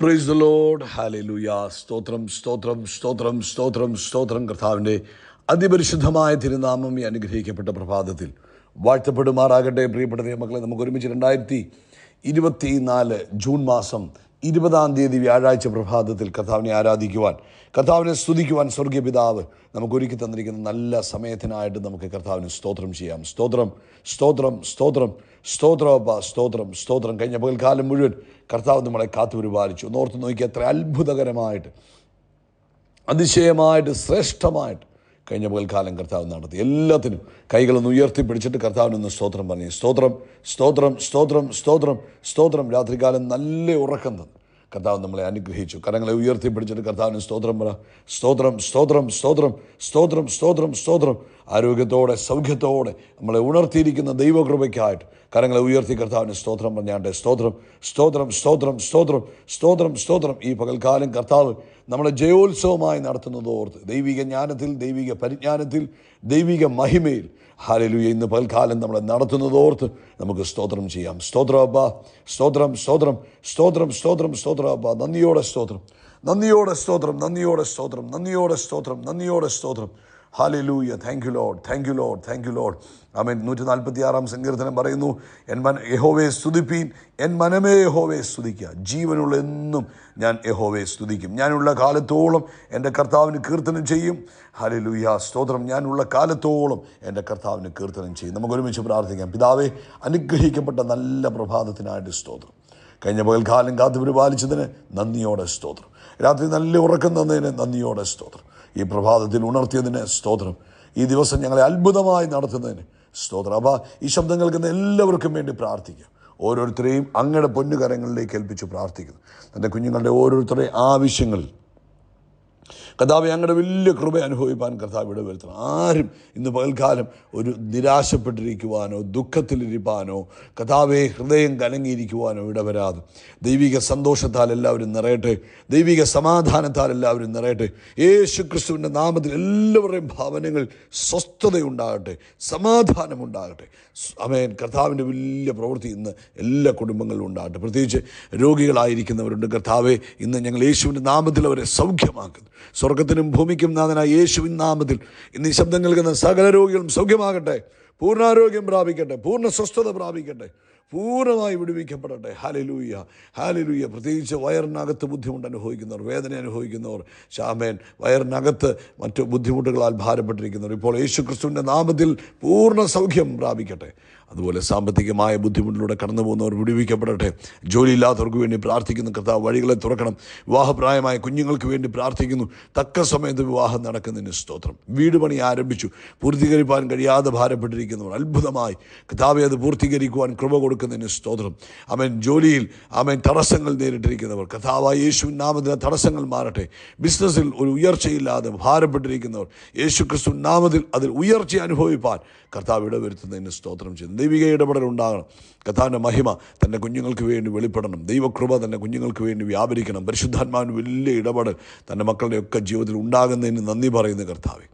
Praise the Lord. Hallelujah. സ്തോത്രം സ്തോത്രം സ്തോത്രം സ്തോത്രം സ്തോത്രം. കർത്താവിൻ്റെ അതിപരിശുദ്ധമായ തിരുനാമം ഈ അനുഗ്രഹിക്കപ്പെട്ട പ്രഭാതത്തിൽ വാഴ്ത്തപ്പെടുമാറാകട്ടെ. പ്രിയപ്പെട്ട ദൈവമക്കളെ, നമുക്ക് ഒരുമിച്ച് 2024 ജൂൺ മാസം 20 വ്യാഴാഴ്ച പ്രഭാതത്തിൽ കർത്താവിനെ ആരാധിക്കുവാൻ, കർത്താവിനെ സ്തുതിക്കുവാൻ സ്വർഗീയ പിതാവ് നമുക്ക് ഒരുക്കി തന്നിരിക്കുന്ന നല്ല സമയത്തിനായിട്ട് നമുക്ക് കർത്താവിന് സ്തോത്രം ചെയ്യാം. സ്തോത്രം സ്തോത്രം സ്തോത്രം സ്തോത്രമപ്പ സ്തോത്രം സ്തോത്രം. കഴിഞ്ഞ പകൽക്കാലം മുഴുവൻ കർത്താവ് നമ്മളെ കാത്തുപരിപാലിച്ചു. ഒന്നോർത്ത് നോക്കി, എത്ര അത്ഭുതകരമായിട്ട്, അതിശയമായിട്ട്, ശ്രേഷ്ഠമായിട്ട് കഴിഞ്ഞ പകൽക്കാലം കർത്താവ് നടത്തി. എല്ലാത്തിനും കൈകളൊന്ന് ഉയർത്തിപ്പിടിച്ചിട്ട് കർത്താവിനൊന്ന് സ്തോത്രം പറഞ്ഞു. സ്തോത്രം സ്തോത്രം സ്തോത്രം സ്തോത്രം സ്തോത്രം. രാത്രികാലം നല്ല ഉറക്കം തന്നു കർത്താവ് നമ്മളെ അനുഗ്രഹിച്ചു. കരങ്ങളെ ഉയർത്തിപ്പിടിച്ചിട്ട് കർത്താവിന് സ്തോത്രം പറ. സ്തോത്രം സ്തോത്രം സ്തോത്രം സ്തോത്രം സ്തോത്രം സ്തോത്രം. ആരോഗ്യത്തോടെ സൗഖ്യത്തോടെ നമ്മളെ ഉണർത്തിയിരിക്കുന്ന ദൈവകൃപയ്ക്കായിട്ട് കരങ്ങളെ ഉയർത്തി കർത്താവിന് സ്തോത്രം പറഞ്ഞാണ്ട് സ്തോത്രം സ്തോത്രം സ്തോത്രം സ്തോത്രം സ്തോത്രം സ്തോത്രം. ഈ പകൽക്കാലം കർത്താവ് നമ്മളെ ജയോത്സവമായി നടത്തുന്നതോർത്ത് ദൈവിക ജ്ഞാനത്തിൽ, ദൈവിക പരിജ്ഞാനത്തിൽ, ദൈവിക മഹിമയിൽ ഹല്ലേലൂയ ഇന്ന് പകൽക്കാലം നമ്മളെ നടത്തുന്നതോർത്ത് നമുക്ക് സ്തോത്രം ചെയ്യാം. സ്തോത്രം അപ്പാ, സ്തോത്രം സ്തോത്രം സ്തോത്രം സ്തോത്രം സ്തോത്രം അപ്പാ. നന്ദിയോടെ സ്തോത്രം, നന്ദിയോടെ സ്തോത്രം, നന്ദിയോടെ സ്തോത്രം, നന്ദിയോടെ സ്തോത്രം, നന്ദിയോടെ സ്തോത്രം. Hallelujah. Thank you lord, thank you lord, thank you lord. Amen. 146 സങ്കീർത്തനം പറയുന്നു, യഹോവയെ സ്തുതിപ്പീൻ, എൻ മനമേ യഹോവയെ സ്തുതിക്കുക. ജീവനുള്ള എന്നും ഞാൻ യഹോവയെ സ്തുതിക്കും. ഞാനുള്ള കാലത്തോളം എൻ്റെ കർത്താവിന് കീർത്തനം ചെയ്യും. ഹല്ലേലൂയ. സ്തോത്രം. ഞാനുള്ള കാലത്തോളം എൻ്റെ കർത്താവിന് കീർത്തനം ചെയ്യും. നമുക്ക് ഒരുമിച്ച് പ്രാർത്ഥിക്കാം. പിതാവേ, അനുഗ്രഹിക്കപ്പെട്ട നല്ല പ്രഭാതത്തിനായിട്ട് സ്തോത്രം. കഴിഞ്ഞ പകൽക്കാലം കാത്തു പരിപാലിച്ചതിന് നന്ദിയോടെ സ്തോത്രം. രാത്രി നല്ല ഉറക്കം തന്നതിന് നന്ദിയോടെ സ്തോത്രം. ഈ പ്രഭാതത്തിൽ ഉണർത്തിയതിന് സ്തോത്രം. ഈ ദിവസം ഞങ്ങളെ അത്ഭുതമായി നടത്തുന്നതിന് സ്തോത്രം. അപ്പോൾ ഈ ശബ്ദം കേൾക്കുന്ന എല്ലാവർക്കും വേണ്ടി പ്രാർത്ഥിക്കാം. ഓരോരുത്തരെയും അങ്ങയുടെ പൊന്നുകരങ്ങളിലേക്ക് ഏൽപ്പിച്ച് പ്രാർത്ഥിക്കുന്നു. തൻ്റെ കുഞ്ഞുങ്ങളുടെ ഓരോരുത്തരുടെയും ആവശ്യങ്ങൾ കർത്താവെ അങ്ങയുടെ വലിയ കൃപ അനുഭവിപ്പാൻ കർത്താവ് ഇടവരുത്തണം. ആരും ഇന്ന് പകൽക്കാലം ഒരു നിരാശപ്പെട്ടിരിക്കുവാനോ ദുഃഖത്തിലിരിപ്പാനോ കർത്താവെ ഹൃദയം കലങ്ങിയിരിക്കുവാനോ ഇടവരാതെ ദൈവിക സന്തോഷത്താൽ എല്ലാവരും നിറയട്ടെ, ദൈവിക സമാധാനത്താൽ എല്ലാവരും നിറയട്ടെ. യേശു ക്രിസ്തുവിൻ്റെ നാമത്തിൽ എല്ലാവരുടെയും ഭവനങ്ങൾ സ്വസ്ഥതയുണ്ടാകട്ടെ, സമാധാനമുണ്ടാകട്ടെ. ആമേൻ. കർത്താവിൻ്റെ വലിയ പ്രവൃത്തി ഇന്ന് എല്ലാ കുടുംബങ്ങളിലും ഉണ്ടാകട്ടെ. പ്രത്യേകിച്ച് രോഗികളായിരിക്കുന്നവരുണ്ട് കർത്താവെ, ഇന്ന് ഞങ്ങൾ യേശുവിൻ്റെ നാമത്തിൽ അവരെ സൗഖ്യമാക്കുന്നു. സ്വർഗത്തിനും ഭൂമിക്കും നാഥനായ യേശുവിൻ നാമത്തിൽ ഇന്ന് ഈ ശബ്ദം കേൾക്കുന്ന സകല രോഗികളും സൗഖ്യമാകട്ടെ, പൂർണ്ണാരോഗ്യം പ്രാപിക്കട്ടെ, പൂർണ്ണ സ്വസ്ഥത പ്രാപിക്കട്ടെ, പൂർണ്ണമായി വിടുവിക്കപ്പെടട്ടെ. Hallelujah, hallelujah. പ്രത്യേകിച്ച് വയറിനകത്ത് ബുദ്ധിമുട്ട് അനുഭവിക്കുന്നവർ, വേദന അനുഭവിക്കുന്നവർ, ശാമേൻ, വയറിനകത്ത് മറ്റു ബുദ്ധിമുട്ടുകളാൽ ഭാരപ്പെട്ടിരിക്കുന്നവർ ഇപ്പോൾ യേശു ക്രിസ്തുവിൻ്റെ നാമത്തിൽ പൂർണ്ണ സൗഖ്യം പ്രാപിക്കട്ടെ. അതുപോലെ സാമ്പത്തികമായ ബുദ്ധിമുട്ടിലൂടെ കടന്നു പോകുന്നവർ വിടുവിക്കപ്പെടട്ടെ. ജോലിയില്ലാത്തവർക്ക് വേണ്ടി പ്രാർത്ഥിക്കുന്നു. കർത്താവ് വഴികളെ തുറക്കണം. വിവാഹപ്രായമായ കുഞ്ഞുങ്ങൾക്ക് വേണ്ടി പ്രാർത്ഥിക്കുന്നു. തക്ക സമയത്ത് വിവാഹം നടക്കുന്നതിന് സ്തോത്രം. വീട് പണി ആരംഭിച്ചു, പൂർത്തീകരിക്കാൻ കഴിയാതെ ഭാരപ്പെട്ടിരിക്കുന്നവർ അത്ഭുതമായി കർത്താവെ അത് പൂർത്തീകരിക്കുവാൻ കൃപ കൊടുക്കുന്നതിന് സ്തോത്രം. ആമേൻ. ജോലിയിൽ ആമേൻ തടസ്സങ്ങൾ നേരിട്ടിരിക്കുന്നവർ കർത്താവായ യേശുവിൻ നാമത്തിൽ തടസ്സങ്ങൾ മാറട്ടെ. ബിസിനസ്സിൽ ഒരു ഉയർച്ചയില്ലാതെ ഭാരപ്പെട്ടിരിക്കുന്നവർ യേശു ക്രിസ്തു നാമത്തിൽ അതിൽ ഉയർച്ച അനുഭവിപ്പാൻ കർത്താവ് ഇടവരുത്തുന്നതിന് സ്തോത്രം ചെയ്യുന്നു. ദൈവിക ഇടപെടൽ ഉണ്ടാകണം. കർത്താവിൻ്റെ മഹിമ തൻ്റെ കുഞ്ഞുങ്ങൾക്ക് വേണ്ടി വെളിപ്പെടണം. ദൈവകൃപ തൻ്റെ കുഞ്ഞുങ്ങൾക്ക് വേണ്ടി വ്യാപരിക്കണം. പരിശുദ്ധാത്മാവിന് വലിയ ഇടപെടൽ തൻ്റെ മക്കളുടെയൊക്കെ ജീവിതത്തിൽ ഉണ്ടാകുന്നതിന് നന്ദി പറയുന്നു കർത്താവേ.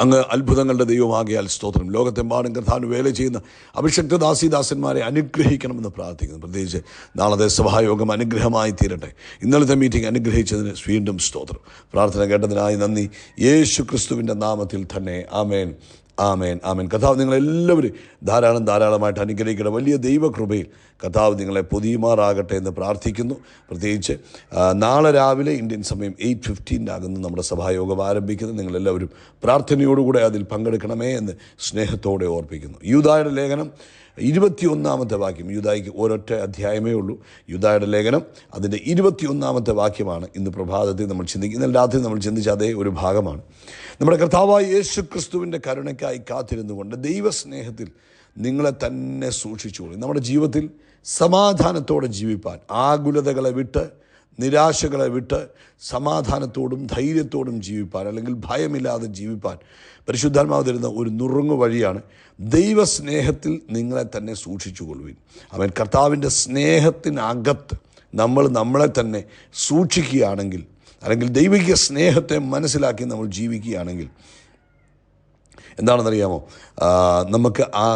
അങ്ങ് അത്ഭുതങ്ങളുടെ ദൈവമാകിയാൽ സ്തോത്രം. ലോകത്തെമ്പാടും കർത്താവിന് വേല ചെയ്യുന്ന അഭിഷക്ത ദാസന്മാരെ അനുഗ്രഹിക്കണമെന്ന് പ്രാർത്ഥിക്കുന്നു. പ്രത്യേകിച്ച് നാളത്തെ സഭായോഗം അനുഗ്രഹമായി തീരട്ടെ. ഇന്നലത്തെ മീറ്റിംഗ് അനുഗ്രഹിച്ചതിന് വീണ്ടും സ്തോത്രം. പ്രാർത്ഥന കേട്ടതിനായി നന്ദി. യേശു ക്രിസ്തുവിൻ്റെ നാമത്തിൽ തന്നെ ആമേൻ, ആമേൻ, ആമേൻ. കർത്താവ് നിങ്ങളെല്ലാവരും ധാരാളമായിട്ട് അനുഗ്രഹിക്കട്ടെ. വലിയ ദൈവകൃപയിൽ കർത്താവ് നിങ്ങളെ പൊതിയുമാറാകട്ടെ എന്ന് പ്രാർത്ഥിക്കുന്നു. പ്രത്യേകിച്ച് നാളെ രാവിലെ ഇന്ത്യൻ സമയം 8:15 നമ്മുടെ സഭായോഗം ആരംഭിക്കുന്നത്. നിങ്ങളെല്ലാവരും പ്രാർത്ഥനയോടുകൂടെ അതിൽ പങ്കെടുക്കണമേ എന്ന് സ്നേഹത്തോടെ ഓർപ്പിക്കുന്നു. യൂദായുടെ ലേഖനം 21 വാക്യം. യൂദായ്ക്ക് ഒരൊറ്റ അധ്യായമേ ഉള്ളൂ. യൂദായുടെ ലേഖനം അതിൻ്റെ 21 വാക്യമാണ് ഇന്ന് പ്രഭാതത്തിൽ നമ്മൾ ചിന്തിക്കുന്നത്. ഇന്നലെ രാത്രി നമ്മൾ ചിന്തിച്ച അതേ ഒരു ഭാഗമാണ്. നമ്മുടെ കർത്താവായ യേശു ക്രിസ്തുവിൻ്റെ കരുണയ്ക്കായി കാത്തിരുന്നുകൊണ്ട് ദൈവസ്നേഹത്തിൽ നിങ്ങളെ തന്നെ സൂക്ഷിച്ചുകൊള്ളു. നമ്മുടെ ജീവിതത്തിൽ സമാധാനത്തോടെ ജീവിപ്പാൻ, ആകുലതകളെ വിട്ട്, നിരാശകളെ വിട്ട് സമാധാനത്തോടും ധൈര്യത്തോടും ജീവിപ്പാൻ, അല്ലെങ്കിൽ ഭയമില്ലാതെ ജീവിപ്പാൻ പരിശുദ്ധാത്മാവ് തരുന്ന ഒരു നുറുങ്ങു വഴിയാണ് ദൈവസ്നേഹത്തിൽ നിങ്ങളെ തന്നെ സൂക്ഷിച്ചുകൊള്ളുവിൻ. അവൻ കർത്താവിൻ്റെ സ്നേഹത്തിനകത്ത് നമ്മളെ തന്നെ സൂക്ഷിക്കുകയാണെങ്കിൽ, അല്ലെങ്കിൽ ദൈവിക സ്നേഹത്തെ മനസ്സിലാക്കി നമ്മൾ ജീവിക്കുകയാണെങ്കിൽ എന്താണെന്നറിയാമോ? നമുക്ക് ആ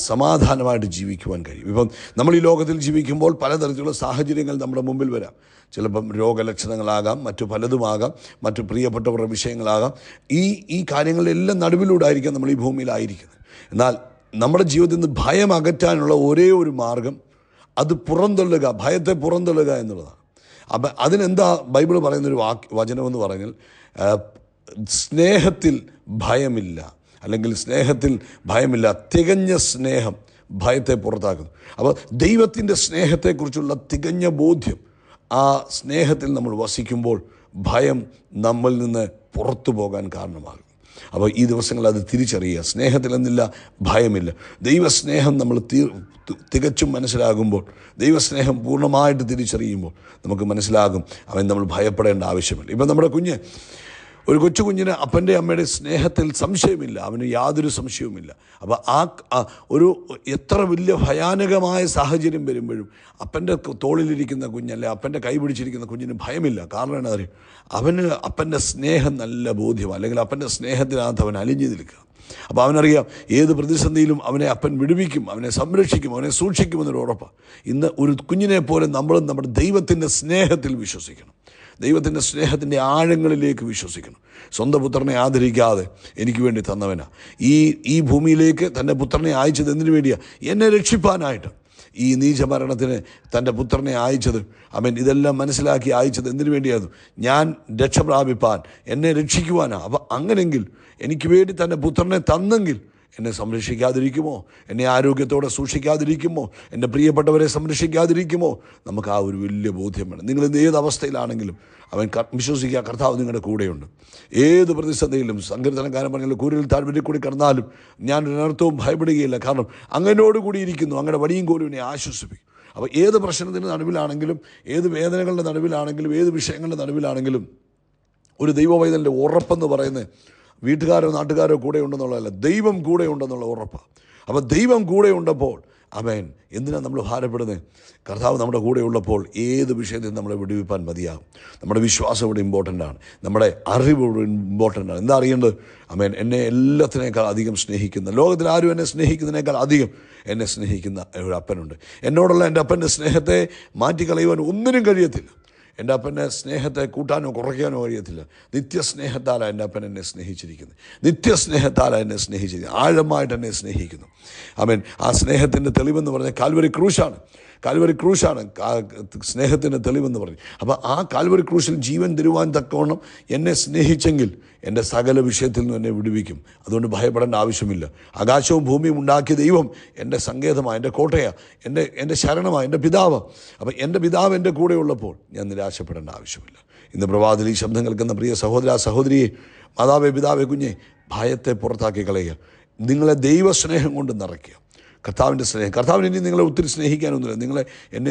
സമാധാനമായിട്ട് ജീവിക്കുവാൻ കഴിയും. ഇപ്പം നമ്മൾ ഈ ലോകത്തിൽ ജീവിക്കുമ്പോൾ പലതരത്തിലുള്ള സാഹചര്യങ്ങൾ നമ്മുടെ മുമ്പിൽ വരാം. ചിലപ്പം രോഗലക്ഷണങ്ങളാകാം, മറ്റു പലതുമാകാം, മറ്റു പ്രിയപ്പെട്ടവരുടെ വിഷയങ്ങളാകാം. ഈ കാര്യങ്ങളിലെല്ലാം നടുവിലൂടെ ആയിരിക്കാം നമ്മൾ ഈ ഭൂമിയിലായിരിക്കുന്നത്. എന്നാൽ നമ്മുടെ ജീവിതത്തിൽ നിന്ന് ഭയം അകറ്റാനുള്ള ഒരേ ഒരു മാർഗം അത് പുറന്തള്ളുക, ഭയത്തെ പുറന്തള്ളുക എന്നുള്ളതാണ്. അപ്പം അതിനെന്താ ബൈബിൾ പറയുന്നൊരു വചനമെന്ന് പറഞ്ഞാൽ, സ്നേഹത്തിൽ ഭയമില്ല, അല്ലെങ്കിൽ സ്നേഹത്തിൽ ഭയമില്ല, തികഞ്ഞ സ്നേഹം ഭയത്തെ പുറത്താക്കുന്നു. അപ്പോൾ ദൈവത്തിൻ്റെ സ്നേഹത്തെക്കുറിച്ചുള്ള തികഞ്ഞ ബോധ്യം, ആ സ്നേഹത്തിൽ നമ്മൾ വസിക്കുമ്പോൾ ഭയം നമ്മളിൽ നിന്ന് പുറത്തു പോകാൻ കാരണമാകും. അപ്പോൾ ഈ ദിവസങ്ങളിൽ അത് തിരിച്ചറിയുക. സ്നേഹത്തിലെന്നില്ല, ഭയമില്ല. ദൈവസ്നേഹം നമ്മൾ തികച്ചും മനസ്സിലാകുമ്പോൾ, ദൈവസ്നേഹം പൂർണ്ണമായിട്ട് തിരിച്ചറിയുമ്പോൾ നമുക്ക് മനസ്സിലാകും അവൻ നമ്മൾ ഭയപ്പെടേണ്ട ആവശ്യമില്ല. ഇപ്പം നമ്മുടെ ഒരു കൊച്ചു കുഞ്ഞിന് അപ്പൻ്റെ അമ്മയുടെ സ്നേഹത്തിൽ സംശയമില്ല, അവന് യാതൊരു സംശയവുമില്ല. അപ്പോൾ ഒരു എത്ര വലിയ ഭയാനകമായ സാഹചര്യം വരുമ്പോഴും അപ്പൻ്റെ തോളിലിരിക്കുന്ന കുഞ്ഞല്ലേ, അപ്പൻ്റെ കൈ പിടിച്ചിരിക്കുന്ന കുഞ്ഞിന് ഭയമില്ല. കാരണം എന്താ പറയുക, അവന് അപ്പൻ്റെ സ്നേഹം നല്ല ബോധ്യം, അല്ലെങ്കിൽ അപ്പൻ്റെ സ്നേഹത്തിനകത്ത് അവൻ അലിഞ്ഞു നിൽക്കുക. അപ്പോൾ അവനറിയാം ഏത് പ്രതിസന്ധിയിലും അവനെ അപ്പൻ വിടുവിക്കും, അവനെ സംരക്ഷിക്കും, അവനെ സൂക്ഷിക്കുമെന്നൊരു ഉറപ്പാണ്. ഇന്ന് ഒരു കുഞ്ഞിനെ പോലെ നമ്മളും നമ്മുടെ ദൈവത്തിൻ്റെ സ്നേഹത്തിൽ വിശ്വസിക്കണം, ദൈവത്തിൻ്റെ സ്നേഹത്തിൻ്റെ ആഴങ്ങളിലേക്ക് വിശ്വസിക്കണം. സ്വന്തം പുത്രനെ ആദരിക്കാതെ എനിക്ക് വേണ്ടി തന്നവനാ. ഈ ഭൂമിയിലേക്ക് തൻ്റെ പുത്രനെ അയച്ചത് എന്തിനു വേണ്ടിയാണ്? എന്നെ രക്ഷിപ്പാനായിട്ട്. ഈ നീചമരണത്തിന് തൻ്റെ പുത്രനെ അയച്ചത്, അവൻ ഇതെല്ലാം മനസ്സിലാക്കി അയച്ചത് എന്തിനു വേണ്ടിയായിരുന്നു? ഞാൻ രക്ഷ പ്രാപിപ്പാൻ, എന്നെ രക്ഷിക്കുവാനാണ്. അപ്പം അങ്ങനെങ്കിൽ എനിക്ക് വേണ്ടി തൻ്റെ പുത്രനെ തന്നെങ്കിൽ എന്നെ സംരക്ഷിക്കാതിരിക്കുമോ? എന്നെ ആരോഗ്യത്തോടെ സൂക്ഷിക്കാതിരിക്കുമോ? എൻ്റെ പ്രിയപ്പെട്ടവരെ സംരക്ഷിക്കാതിരിക്കുമോ? നമുക്ക് ആ ഒരു വലിയ ബോധ്യം വേണം. നിങ്ങൾ ഏത് അവസ്ഥയിലാണെങ്കിലും അവൻ വിശ്വസിക്കുക, കർത്താവ് നിങ്ങളുടെ കൂടെയുണ്ട്. ഏത് പ്രതിസന്ധിയിലും സങ്കീർത്തനക്കാരൻ പറഞ്ഞാൽ, കൂരിൽ താഴ്വരയിൽ കൂടി കടന്നാലും ഞാൻ ഒരർത്ഥവും ഭയപ്പെടുകയില്ല, കാരണം അങ്ങനോട് കൂടി ഇരിക്കുന്നു, അങ്ങയുടെ വടിയും കോലും എന്നെ ആശ്വസിപ്പിക്കും. അപ്പോൾ ഏത് പ്രശ്നത്തിൻ്റെ നടുവിലാണെങ്കിലും, ഏത് വേദനകളുടെ നടുവിലാണെങ്കിലും, ഏത് വിഷയങ്ങളുടെ നടുവിലാണെങ്കിലും ഒരു ദൈവവൈതലിൻ്റെ ഉറപ്പെന്ന് പറയുന്നത് വീട്ടുകാരോ നാട്ടുകാരോ കൂടെ ഉണ്ടെന്നുള്ളതല്ല, ദൈവം കൂടെ ഉണ്ടെന്നുള്ള ഉറപ്പാണ്. അപ്പോൾ ദൈവം കൂടെ ഉണ്ടപ്പോൾ ആമേൻ, എന്തിനാണ് നമ്മൾ ഭാരപ്പെടുന്നത്? കർത്താവ് നമ്മുടെ കൂടെ ഉള്ളപ്പോൾ ഏത് വിഷയത്തിൽ നമ്മളെ വിടുവിപ്പാൻ മതിയാകും. നമ്മുടെ വിശ്വാസം ഇവിടെ ഇമ്പോർട്ടൻ്റാണ്, നമ്മുടെ അറിവ് ഇവിടെ ഇമ്പോർട്ടൻ്റാണ്. എന്താ അറിയേണ്ടത്? ആമേൻ, എന്നെ എല്ലാത്തിനേക്കാൾ അധികം സ്നേഹിക്കുന്ന, ലോകത്തിൽ ആരും എന്നെ സ്നേഹിക്കുന്നതിനേക്കാൾ അധികം എന്നെ സ്നേഹിക്കുന്ന ഒരു അപ്പനുണ്ട്. എന്നോടുള്ള എൻ്റെ അപ്പൻ്റെ സ്നേഹത്തെ മാറ്റിക്കളയുവാൻ ഒന്നിനും കഴിയത്തില്ല. എൻ്റെ അപ്പൻ്റെ സ്നേഹത്തെ കൂട്ടാനോ കുറയ്ക്കാനോ കഴിയത്തില്ല. നിത്യസ്നേഹത്താലാണ് എൻ്റെ അപ്പൻ എന്നെ സ്നേഹിച്ചിരിക്കുന്നത്. നിത്യസ്നേഹത്താലാണ് എന്നെ സ്നേഹിച്ചിരിക്കുന്നത്. ആഴമായിട്ട് എന്നെ സ്നേഹിക്കുന്നു. ആമേൻ. ആ സ്നേഹത്തിൻ്റെ തെളിവെന്ന് പറഞ്ഞാൽ കാൽവരി ക്രൂശാണ്. കാൽവരി ക്രൂശാണ് സ്നേഹത്തിൻ്റെ തെളിവെന്ന് പറഞ്ഞു. അപ്പോൾ ആ കാൽവരി ക്രൂശിൽ ജീവൻ തരുവാൻ തക്കവണ്ണം എന്നെ സ്നേഹിച്ചെങ്കിൽ എൻ്റെ സകല വിഷയത്തിൽ നിന്നും എന്നെ വിടുവിക്കും. അതുകൊണ്ട് ഭയപ്പെടേണ്ട ആവശ്യമില്ല. ആകാശവും ഭൂമിയും ഉണ്ടാക്കിയ ദൈവം എൻ്റെ സങ്കേതമാണ്, എൻ്റെ കോട്ടയാണ്, എൻ്റെ ശരണമാണ്, എൻ്റെ പിതാവ്. അപ്പോൾ എൻ്റെ പിതാവ് എൻ്റെ കൂടെ ഉള്ളപ്പോൾ ഞാൻ നിരാശപ്പെടേണ്ട ആവശ്യമില്ല. ഇന്ന് പ്രഭാതത്തിൽ ഈ ശബ്ദം കേൾക്കുന്ന പ്രിയ സഹോദര സഹോദരിയെ, മാതാവേ പിതാവേ കുഞ്ഞെ, ഭയത്തെ പുറത്താക്കി കളയുക. നിങ്ങളെ ദൈവസ്നേഹം കൊണ്ട് നിറയ്ക്കുക. കർത്താവിൻ്റെ സ്നേഹം. കർത്താവിന് ഇനി നിങ്ങളെ ഒത്തിരി സ്നേഹിക്കാനൊന്നുമില്ല.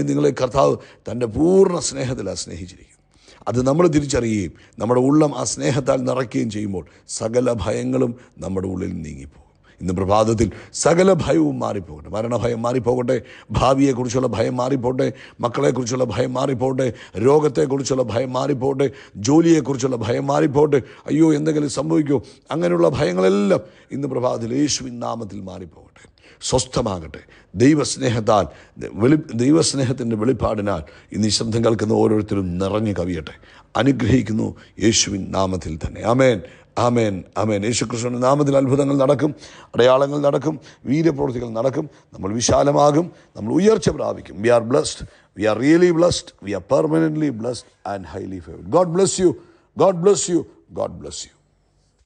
നിങ്ങളെ കർത്താവ് തൻ്റെ പൂർണ്ണ സ്നേഹത്തിലാണ് സ്നേഹിച്ചിരിക്കുന്നത്. അത് നമ്മൾ തിരിച്ചറിയുകയും നമ്മുടെ ഉള്ളം ആ സ്നേഹത്താൽ നിറയ്ക്കുകയും ചെയ്യുമ്പോൾ സകല ഭയങ്ങളും നമ്മുടെ ഉള്ളിൽ നീങ്ങിപ്പോകും. ഇന്ന് പ്രഭാതത്തിൽ സകല ഭയവും മാറിപ്പോകട്ടെ. മരണഭയം മാറിപ്പോകട്ടെ, ഭാവിയെക്കുറിച്ചുള്ള ഭയം മാറിപ്പോട്ടെ, മക്കളെക്കുറിച്ചുള്ള ഭയം മാറിപ്പോട്ടെ, രോഗത്തെക്കുറിച്ചുള്ള ഭയം മാറിപ്പോട്ടെ, ജോലിയെക്കുറിച്ചുള്ള ഭയം മാറിപ്പോട്ടെ. അയ്യോ എന്തെങ്കിലും സംഭവിക്കുമോ, അങ്ങനെയുള്ള ഭയങ്ങളെല്ലാം ഇന്ന് പ്രഭാതത്തിൽ യേശുവിൻ നാമത്തിൽ മാറിപ്പോകട്ടെ. സ്വസ്ഥമാകട്ടെ. ദൈവസ്നേഹത്താൽ, ദൈവസ്നേഹത്തിൻ്റെ വെളിപ്പാടിനാൽ ഇന്ന് ഈ ശബ്ദം കേൾക്കുന്ന ഓരോരുത്തരും നിറഞ്ഞു കവിയട്ടെ. അനുഗ്രഹിക്കുന്നു യേശുവിൻ നാമത്തിൽ തന്നെ. ആമേൻ, ആമേൻ, ആമേൻ. യേശുക്രിസ്തുവിൻ്റെ നാമത്തിൽ അത്ഭുതങ്ങൾ നടക്കും, അടയാളങ്ങൾ നടക്കും, വീര്യപ്രവൃത്തികൾ നടക്കും. നമ്മൾ വിശാലമാകും, നമ്മൾ ഉയർച്ച പ്രാപിക്കും. We are blessed, we are really blessed, we are permanently blessed and highly favoured. God bless you, God bless you, God bless U.